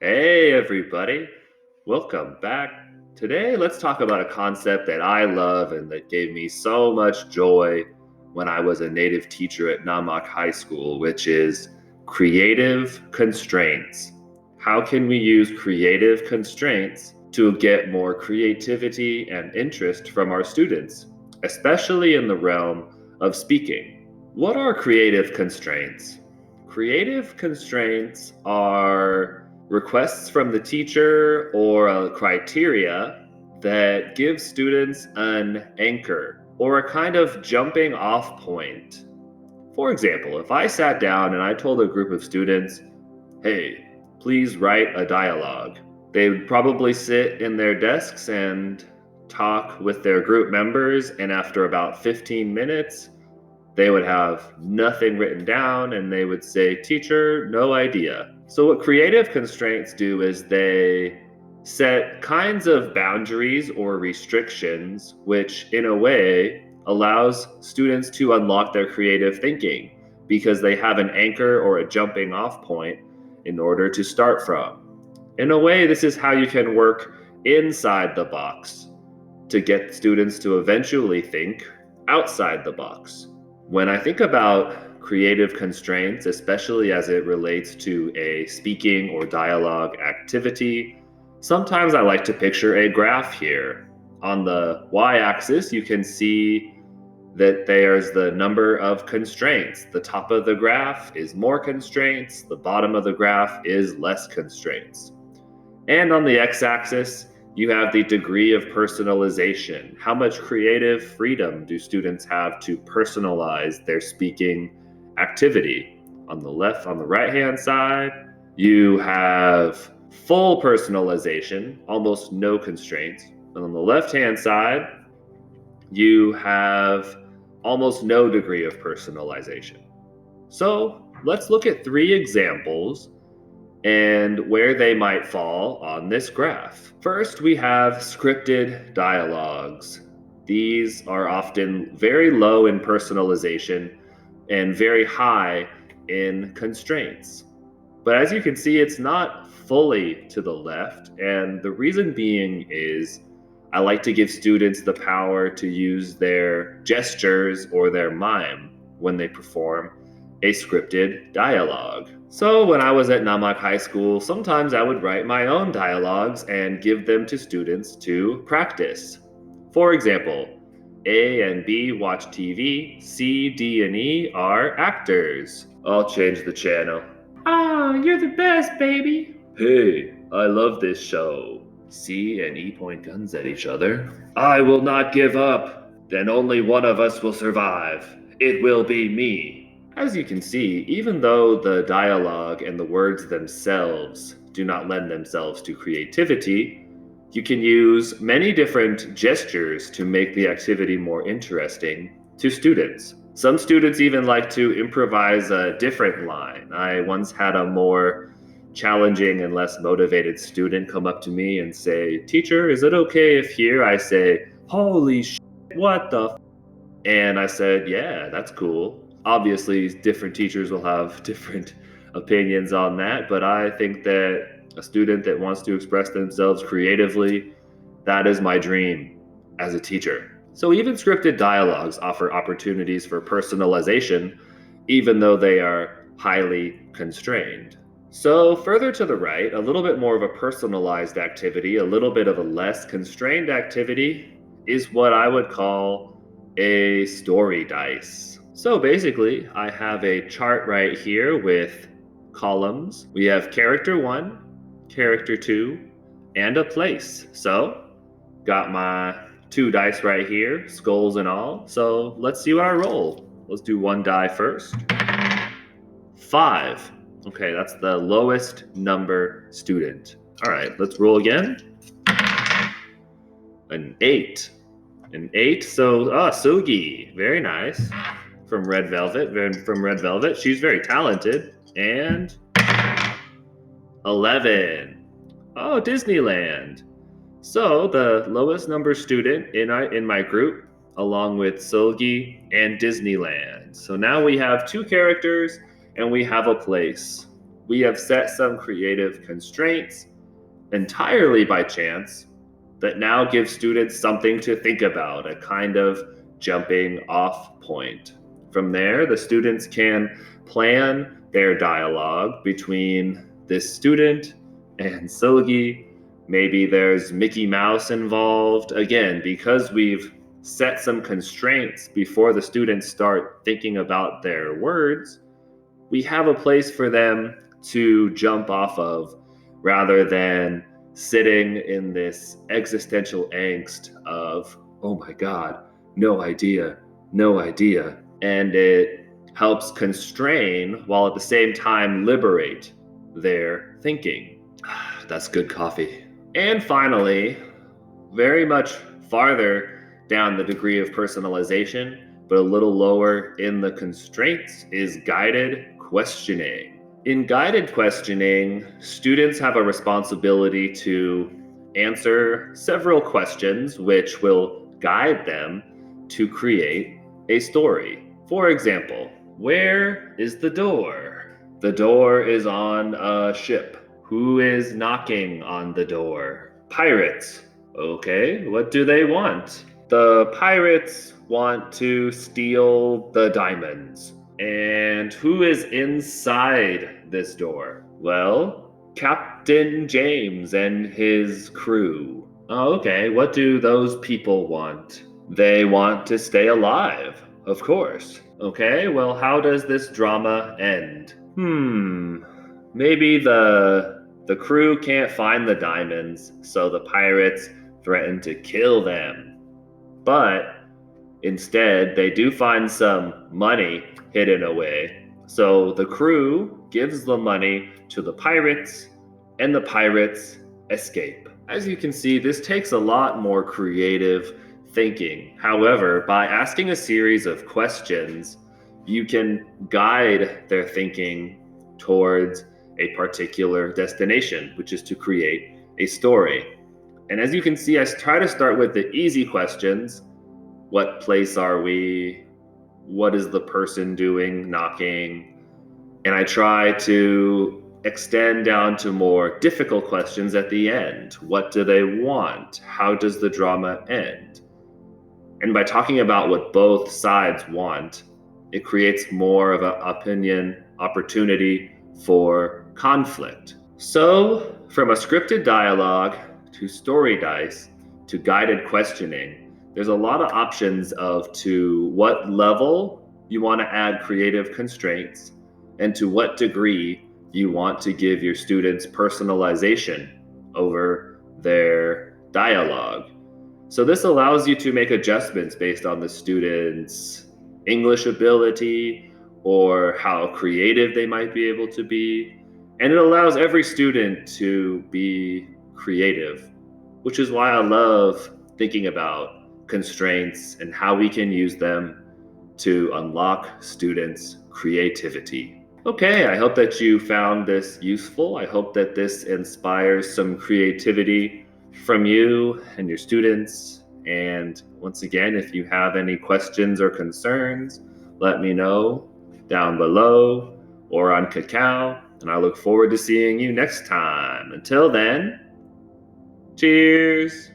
Hey, everybody. Welcome back. Today, let's talk about a concept that I love and that gave me so much joy when I was a native teacher at Namak High School, which is creative constraints. How can we use creative constraints to get more creativity and interest from our students, especially in the realm of speaking? What are creative constraints? Creative constraints are requests from the teacher or a criteria that gives students an anchor or a kind of jumping off point. For example, if I sat down and I told a group of students, hey, please write a dialogue, they would probably sit in their desks and talk with their group members, and after about 15 minutes, they would have nothing written down and they would say, teacher, no idea. So, what creative constraints do is they set kinds of boundaries or restrictions, which in a way allows students to unlock their creative thinking because they have an anchor or a jumping off point in order to start from. In a way, this is how you can work inside the box to get students to eventually think outside the box. When I think about creative constraints, especially as it relates to a speaking or dialogue activity, sometimes I like to picture a graph here. On the y-axis, you can see that there's the number of constraints. The top of the graph is more constraints, the bottom of the graph is less constraints. And on the x-axis, you have the degree of personalization. How much creative freedom do students have to personalize their speaking activity? On the right-hand side, you have full personalization, almost no constraints. And on the left-hand side, you have almost no degree of personalization. So let's look at 3 examples and where they might fall on this graph. First, we have scripted dialogues. These are often very low in personalization and very high in constraints. But as you can see, it's not fully to the left, and the reason being is I like to give students the power to use their gestures or their mime when they perform a scripted dialogue. So when I was at Namak High School, sometimes I would write my own dialogues and give them to students to practice. For example, A and B watch TV, C, D, and E are actors. I'll change the channel. Ah, you're the best, baby. Hey, I love this show. C and E point guns at each other. I will not give up. Then only one of us will survive. It will be me. As you can see, even though the dialogue and the words themselves do not lend themselves to creativity, you can use many different gestures to make the activity more interesting to students. Some students even like to improvise a different line. I once had a more challenging and less motivated student come up to me and say, teacher, is it okay if here I say, holy shit, what the f-? And I said, yeah, that's cool. Obviously, different teachers will have different opinions on that, but I think that a student that wants to express themselves creatively, that is my dream as a teacher. So even scripted dialogues offer opportunities for personalization, even though they are highly constrained. So further to the right, a little bit more of a personalized activity, a little bit of a less constrained activity is what I would call a story dice. So basically, I have a chart right here with columns. We have character 1, character 2, and a place. So, got my 2 dice right here, skulls and all. So, let's see what I roll. Let's do 1 die first. 5. Okay, that's the lowest number student. All right, let's roll again. An 8. An 8. So, Sugi, very nice. From Red Velvet. She's very talented. And 11. Oh, Disneyland. So the lowest number student in my group, along with Solgi and Disneyland. So now we have 2 characters and we have a place. we have set some creative constraints entirely by chance that now give students something to think about, a kind of jumping off point. From there, the students can plan their dialogue between this student and Silgi. Maybe there's Mickey Mouse involved. Again, because we've set some constraints before the students start thinking about their words, we have a place for them to jump off of rather than sitting in this existential angst of, oh my God, no idea, no idea. And it helps constrain while at the same time liberate their thinking. That's good coffee. And finally, very much farther down the degree of personalization, but a little lower in the constraints, is guided questioning. In guided questioning, students have a responsibility to answer several questions which will guide them to create a story. For example, where is the door? The door is on a ship. Who is knocking on the door? Pirates. Okay, what do they want? The pirates want to steal the diamonds. And who is inside this door? Well, Captain James and his crew. Oh, okay, what do those people want? They want to stay alive, of course. Okay, well, how does this drama end? Maybe the crew can't find the diamonds, so the pirates threaten to kill them. But instead, they do find some money hidden away. So the crew gives the money to the pirates, and the pirates escape. As you can see, this takes a lot more creative thinking. However, by asking a series of questions, you can guide their thinking towards a particular destination, which is to create a story. And as you can see, I try to start with the easy questions. What place are we? What is the person doing knocking? And I try to extend down to more difficult questions at the end. What do they want? How does the drama end? And by talking about what both sides want, it creates more of an opinion opportunity for conflict. So, from a scripted dialogue to story dice to guided questioning, there's a lot of options of to what level you want to add creative constraints and to what degree you want to give your students personalization over their dialogue. So this allows you to make adjustments based on the student's English ability or how creative they might be able to be. And it allows every student to be creative, which is why I love thinking about constraints and how we can use them to unlock students' creativity. Okay, I hope that you found this useful. I hope that this inspires some creativity from you and your students. And once again, if you have any questions or concerns, let me know down below or on Kakao. And I look forward to seeing you next time. Until then, cheers.